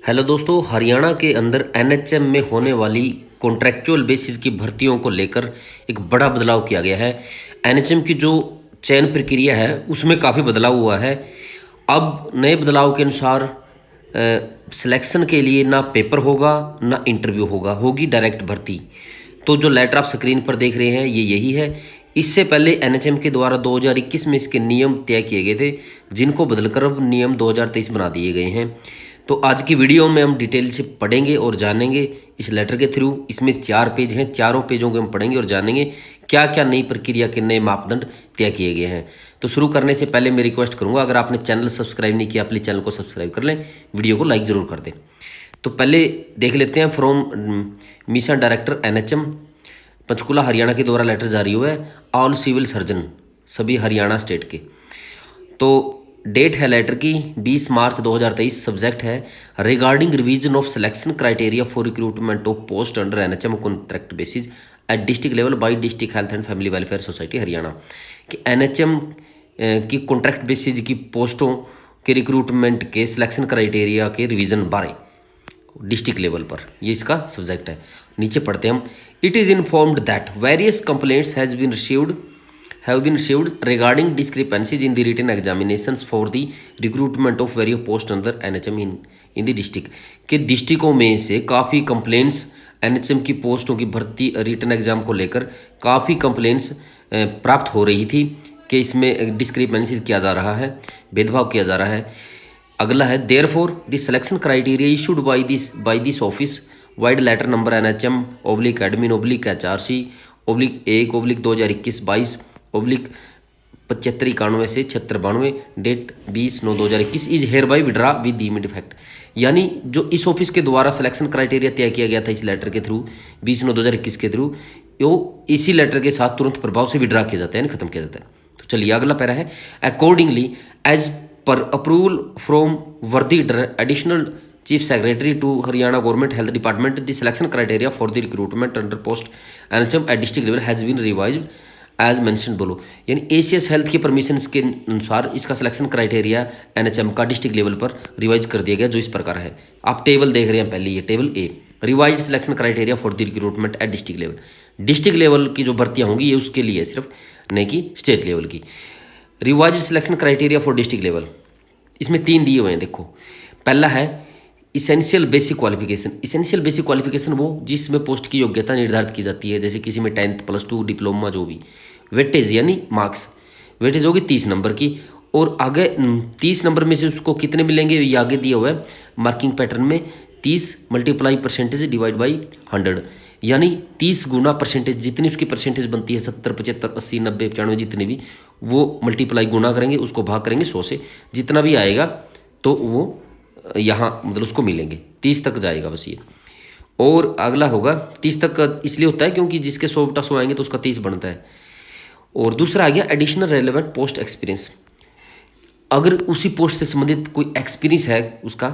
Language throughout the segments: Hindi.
हेलो दोस्तों, हरियाणा के अंदर एनएचएम में होने वाली कॉन्ट्रैक्चुअल बेसिस की भर्तियों को लेकर एक बड़ा बदलाव किया गया है। एनएचएम की जो चयन प्रक्रिया है उसमें काफ़ी बदलाव हुआ है। अब नए बदलाव के अनुसार सिलेक्शन के लिए ना पेपर होगा ना इंटरव्यू होगी डायरेक्ट भर्ती। तो जो लेटर आप स्क्रीन पर देख रहे हैं ये यही है। इससे पहले एनएचएम के द्वारा 2021 में इसके नियम तय किए गए थे, जिनको बदलकर अब नियम 2023 बना दिए गए हैं। तो आज की वीडियो में हम डिटेल से पढ़ेंगे और जानेंगे इस लेटर के थ्रू। इसमें 4 पेज हैं, चारों पेजों को हम पढ़ेंगे और जानेंगे क्या क्या नई प्रक्रिया के नए मापदंड तय किए गए हैं। तो शुरू करने से पहले मैं रिक्वेस्ट करूंगा, अगर आपने चैनल सब्सक्राइब नहीं किया प्लीज़ चैनल को सब्सक्राइब कर लें, वीडियो को लाइक ज़रूर कर दें। तो पहले देख लेते हैं from mission director NHM Panchkula Haryana के द्वारा लेटर जारी हुआ है ऑल सिविल सर्जन सभी हरियाणा स्टेट के। तो डेट है लेटर की 20 मार्च 2023। सब्जेक्ट है regarding revision of selection criteria for recruitment of post under NHM contract basis eight district level by district health and family welfare society Haryana. कि एनएचएम की कॉन्ट्रैक्ट बेसिस की पोस्टों के रिक्रूटमेंट के सिलेक्शन क्राइटेरिया के रिवीजन बारे डिस्ट्रिक्ट लेवल पर, ये इसका सब्जेक्ट है। नीचे पढ़ते हैं हम। It is informed that various complaints have been received regarding discrepancies in the written examinations for the recruitment of various posts under NHM in the district। कि डिस्ट्रिक्टों में से काफ़ी कंप्लेंट्स एनएचएम की पोस्टों की भर्ती रिटन एग्जाम को लेकर काफ़ी कंप्लेंट्स प्राप्त हो रही थी कि इसमें डिस्क्रिपेंसीज किया जा रहा है, भेदभाव किया जा रहा है। अगला है therefore the selection criteria issued by this office vide letter number NHM oblique admin oblique HRC oblique 1/2021-22 oblique 7591 से 7692 date 20/9/2021 is hereby withdraw with the immediate effect. यानी जो इस ऑफिस के द्वारा सिलेक्शन क्राइटेरिया तय किया गया था इस लेटर के थ्रू 20/9/2021 के थ्रू, वो इसी लेटर के साथ तुरंत प्रभाव से विड्रा किया जाता है, खत्म किया जाता है। तो चलिए अगला पैरा है accordingly as per approval from वर्दी additional chief secretary to Haryana government health department the selection criteria for the recruitment under post NHM at district level has been revised as mention बोलो। यानी एसीएस हेल्थ के परमिशन के अनुसार इसका सिलेक्शन क्राइटेरिया एनएचएम का डिस्ट्रिक्ट लेवल पर रिवाइज कर दिया गया, जो इस प्रकार है। आप टेबल देख रहे हैं, पहले ये table A revise selection criteria for the recruitment at district level. District level की जो भर्तियाँ होंगी ये उसके लिए सिर्फ, नहीं कि स्टेट लेवल की। Revise selection criteria for district level, इसमें 3 दिए हुए हैं। देखो पहला है essential basic qualification. Essential basic qualification वो जिसमें पोस्ट की योग्यता निर्धारित की जाती है, जैसे किसी में 10th +2 डिप्लोमा जो भी। वेटेज यानी मार्क्स, वेटेज होगी 30 नंबर की, और आगे 30 नंबर में से उसको कितने मिलेंगे ये आगे दिया हुआ है मार्किंग पैटर्न में। 30 × % डिवाइड बाई 100, यानी 30 गुना परसेंटेज, जितनी उसकी परसेंटेज बनती है 70 75 80 90 95 जितने भी, वो मल्टीप्लाई गुना करेंगे, उसको भाग करेंगे 100 से, जितना भी आएगा तो वो यहाँ मतलब उसको मिलेंगे। 30 तक जाएगा बस ये। और अगला होगा 30 तक का इसलिए होता है क्योंकि जिसके 100/100 आएंगे तो उसका 30 बनता है। और दूसरा आ गया एडिशनल रेलेवेंट पोस्ट एक्सपीरियंस। अगर उसी पोस्ट से संबंधित कोई एक्सपीरियंस है उसका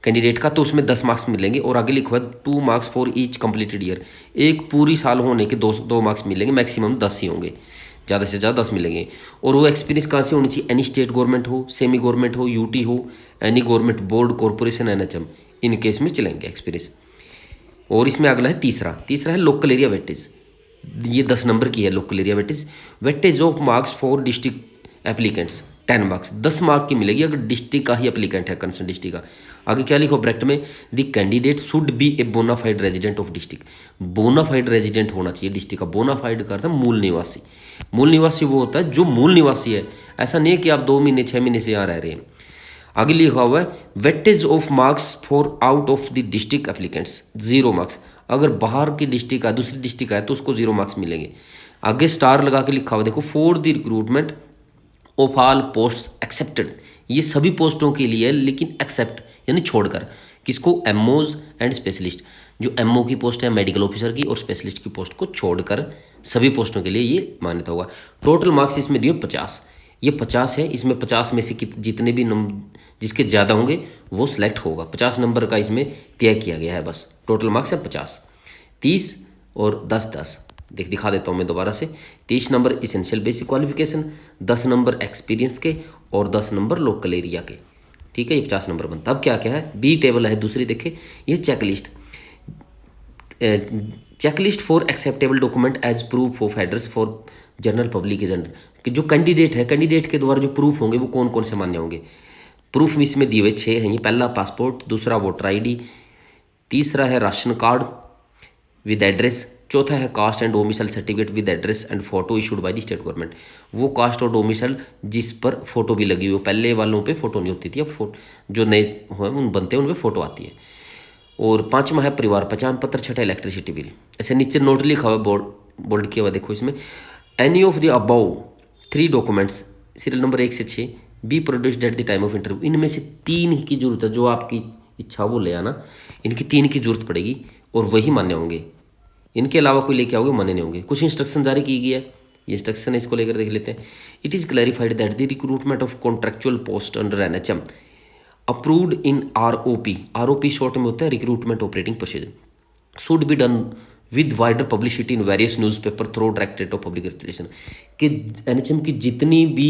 कैंडिडेट का तो उसमें 10 मार्क्स मिलेंगे। और आगे लिखा है 2 marks for each completed year. एक पूरी साल होने के 2 मार्क्स मिलेंगे, मैक्सिमम 10 ही होंगे, ज़्यादा से ज़्यादा 10 मिलेंगे। और वो एक्सपीरियंस कहाँ से होनी चाहिए, एनी स्टेट गवर्नमेंट हो, सेमी गवर्नमेंट हो, यूटी हो, any government board corporation NHM, in case में चलेंगे एक्सपीरियंस। और इसमें अगला है तीसरा है लोकल एरिया वेटेज। ये 10 नंबर की है local area weightage. Weightage of marks for district applicants 10 marks, 10 mark की मिलेगी अगर डिस्ट्रिक्ट का ही एप्लीकेंट है, कंसर्न डिस्ट्रिक्ट का। आगे क्या लिखो ब्रैकेट में, the candidate should be a bonafide resident of district. Bonafide resident होना चाहिए डिस्ट्रिक्ट का। बोनाफाइड का अर्थ है मूल निवासी। मूल निवासी वो होता है जो मूल निवासी है, ऐसा नहीं है कि आप 2 महीने 6 महीने से यहाँ रह रहे हैं। आगे लिखा हुआ है weightage of marks for out of the district applicants 0 marks. अगर बाहर की डिस्ट्रिक्ट का दूसरी डिस्ट्रिक्ट का है तो उसको 0 मार्क्स मिलेंगे। आगे स्टार लगा के लिखा हुआ देखो for the recruitment of all post accepted. ये सभी पोस्टों के लिए है, लेकिन एक्सेप्ट यानी छोड़कर किसको, एमओज एंड स्पेशलिस्ट। जो एमओ की पोस्ट है मेडिकल ऑफिसर की, और स्पेशलिस्ट की पोस्ट को छोड़कर सभी पोस्टों के लिए ये मान्यता होगा। टोटल मार्क्स इसमें दिए 50। ये 50 है, इसमें 50 में से जितने भी जिसके ज़्यादा होंगे वो सिलेक्ट होगा। 50 नंबर का इसमें तय किया गया है बस। टोटल मार्क्स है 50, 30 और 10 दिखा देता हूँ मैं दोबारा से। 30 number essential basic qualification, 10 number experience के, और 10 नंबर लोकल एरिया के। ठीक है, ये 50 नंबर बनता। अब क्या क्या है, बी टेबल है दूसरी, देखे ये checklist, checklist for acceptable document as proof of address for general public agent, कि जो कैंडिडेट है, कैंडिडेट के द्वारा जो प्रूफ होंगे वो कौन कौन से मान्य होंगे। प्रूफ में इसमें दिए हुए 6 हैं, ये पहला पासपोर्ट, दूसरा वोटर आईडी, तीसरा है राशन कार्ड विद एड्रेस, चौथा है caste and domicile certificate with address and photo issued by the state government, वो कास्ट और डोमिसाइल जिस पर फोटो भी लगी हुई हो, पहले वालों पे फोटो नहीं होती थी, अब फोटो जो नए हुए उन बनते हैं उन पे फोटो आती है। और पांचवा है परिवार पहचान पत्र, छठा इलेक्ट्रिसिटी बिल। ऐसे नीचे नोट लिखा हुआ बोल्ड किया हुआ, देखो इसमें, any of the above 3 documents serial number 1 से 6 be produced at the time of interview, इनमें से 3 ही की जरूरत है, जो आपकी इच्छा वो ले आना, इनकी 3 की जरूरत पड़ेगी और वही मान्य होंगे, इनके अलावा कोई लेके आओगे मान्य नहीं होंगे। कुछ इंस्ट्रक्शन जारी की गई है, ये इंस्ट्रक्शन है, इसको लेकर देख लेते हैं। It is clarified that the recruitment of contractual post under NHM approved in ROP, ROP short में होता है recruitment operating procedure, should be done with wider publicity in various newspaper through directorate of public relation, कि एनएचएम की जितनी भी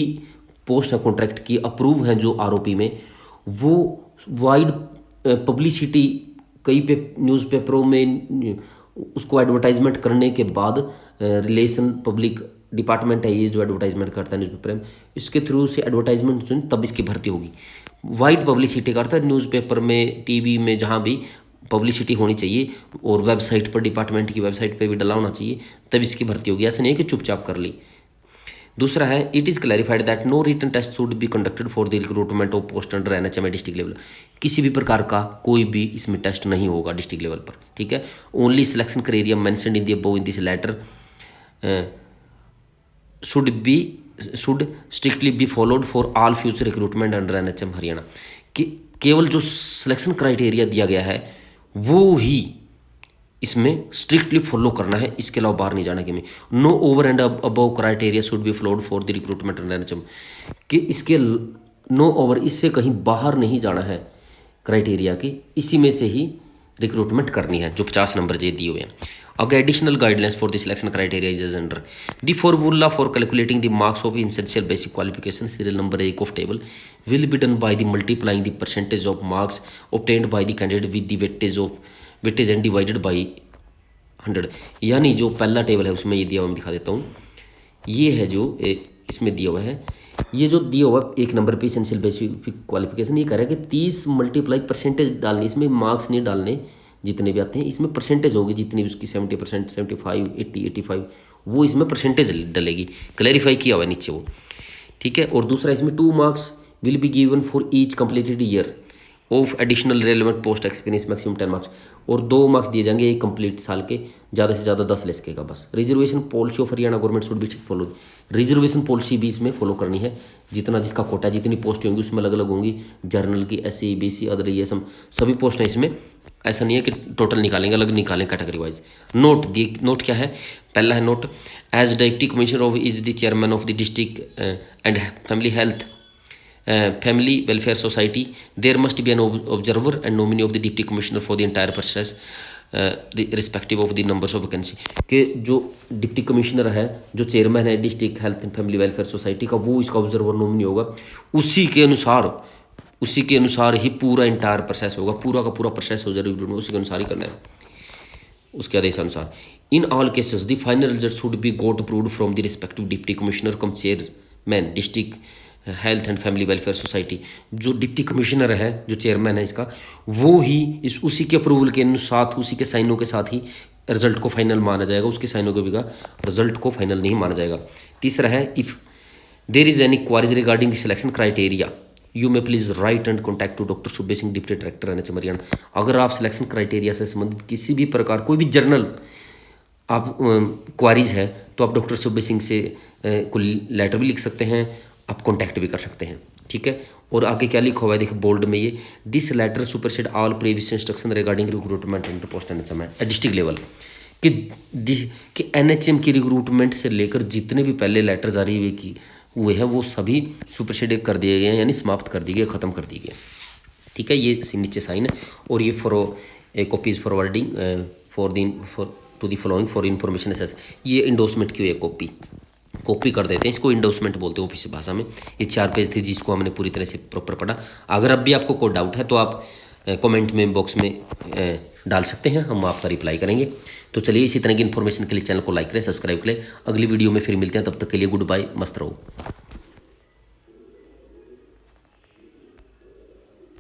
पोस्ट है कॉन्ट्रैक्ट की अप्रूव हैं जो आरओपी में, वो वाइड पब्लिसिटी कई पे न्यूज़पेपरों में उसको एडवर्टाइजमेंट करने के बाद, रिलेशन पब्लिक डिपार्टमेंट है ये जो एडवर्टाइजमेंट करता है न्यूज़पेपर में, इसके थ्रू से एडवर्टाइजमेंट सुन तब इसकी भर्ती होगी। वाइड पब्लिसिटी करता है न्यूज़पेपर में, टीवी में, जहाँ भी पब्लिसिटी होनी चाहिए, और वेबसाइट पर, डिपार्टमेंट की वेबसाइट पर भी डला होना चाहिए, तब इसकी भर्ती होगी, ऐसा नहीं है कि चुपचाप कर ली। दूसरा है, it is clarified that no written test should be conducted for the recruitment of post under NHM district level, किसी भी प्रकार का कोई भी इसमें टेस्ट नहीं होगा डिस्ट्रिक्ट लेवल पर, ठीक है। Only selection criteria mentioned in the above in this letter should strictly be followed for all future recruitment under NHM Haryana, कि केवल जो सिलेक्शन क्राइटेरिया दिया गया है वो ही इसमें स्ट्रिक्टली फॉलो करना है, इसके अलावा बाहर नहीं जाना कि में no over and above criteria should be followed for the recruitment under NHM, कि इसके नो ओवर, इससे कहीं बाहर नहीं जाना है क्राइटेरिया की, इसी में से ही रिक्रूटमेंट करनी है, जो 50 नंबर जे दिए हुए हैं। अगर additional guidelines for the selection criteria is under the formula for calculating the marks of essential basic qualification serial number 1 of table will be done by the multiplying the percentage of marks obtained by the candidate with the weightage and divided by 100, यानी जो पहला टेबल है उसमें ये दिया हुआ, मैं दिखा देता हूँ, ये है जो इसमें दिया हुआ है, ये जो दिया हुआ 1 नंबर पे एसेंशियल बेसिक क्वालिफिकेशन, ये कह रहा है कि 30 मल्टीप्लाई परसेंटेज डालनी, इसमें मार्क्स नहीं डालने जितने भी आते हैं, इसमें परसेंटेज होगी जितनी भी उसकी 70%, 75, 80, 85, वो इसमें परसेंटेज डलेगी, क्लैरिफाई किया हुआ है नीचे वो, ठीक है। और दूसरा इसमें 2 marks will be given for each completed year of additional relevant post experience maximum 10 marks, और 2 मार्क्स दिए जाएंगे एक कंप्लीट साल के, ज़्यादा से ज़्यादा 10 ले सकेगा बस। Reservation policy of Haryana government should be follow, reservation policy भी इसमें फॉलो करनी है, जितना जिसका कोटा है, जितनी पोस्ट होंगी उसमें अलग अलग होंगी, जर्नल की, एससी बीसी अदर ये सभी पोस्ट हैं इसमें, ऐसा नहीं है कि टोटल निकालेंगे, अलग निकालें कैटेगरी वाइज। नोट क्या है, पहला है note, as deputy commissioner of is the chairman of the district and family health family welfare society, there must be an observer and nominee of the deputy commissioner for the entire process, respective of the numbers of vacancy, कि जो डिप्टी कमिश्नर है, जो चेयरमैन है district health and family welfare society का, वो इसका ऑब्जर्वर नॉमिनी होगा, उसी के अनुसार ही पूरा इंटायर प्रोसेस होगा, पूरा का पूरा प्रोसेस हो जाएगा, उसी के अनुसार ही करना है, उसके आदेश अनुसार। In all cases the final result should be got approved from the respective deputy commissioner come chairman district health and family welfare society, जो डिप्टी कमिश्नर है, जो चेयरमैन है इसका, वो ही उसी के अप्रूवल के साथ, उसी के साइनों के साथ ही रिजल्ट को फाइनल माना जाएगा, उसके साइनों के बिना रिजल्ट को फाइनल नहीं माना जाएगा। तीसरा है, if there is any queries regarding the selection criteria you may please write and contact to doctor Sube Singh deputy director NHM Haryana. अगर आप सिलेक्शन क्राइटेरिया से संबंधित किसी भी प्रकार कोई भी जर्नल आप क्वारीज है, तो आप डॉक्टर सुबे सिंह से को लेटर भी लिख सकते हैं, आप कांटेक्ट भी कर सकते हैं, ठीक है। और आगे क्या लिखा हुआ है, देखिए बोल्ड में, ये this letter supersede all previous instruction regarding recruitment inter post NHM district level, कि एनएचएम की रिक्रूटमेंट से लेकर जितने भी पहले लेटर जारी हुए हैं वो सभी सुपरसीड कर दिए गए हैं, यानी समाप्त कर दिए गए, ख़त्म कर दिए गए, ठीक है। ये नीचे साइन है, और ये copies forwarding to the following for information access, ये इंडोर्समेंट की हुई है कॉपी, कॉपी कर देते हैं, इसको इंडोसमेंट बोलते हैं ऑफिस भाषा में। ये 4 पेज थे जिसको हमने पूरी तरह से प्रॉपर पढ़ा। अगर अब भी आपको कोई डाउट है तो आप कमेंट में बॉक्स में डाल सकते हैं, हम आपका रिप्लाई करेंगे। तो चलिए, इसी तरह की इन्फॉर्मेशन के लिए चैनल को लाइक करें, सब्सक्राइब करें। अगली वीडियो में फिर मिलते हैं, तब तक के लिए गुड बाय, मस्त रहो।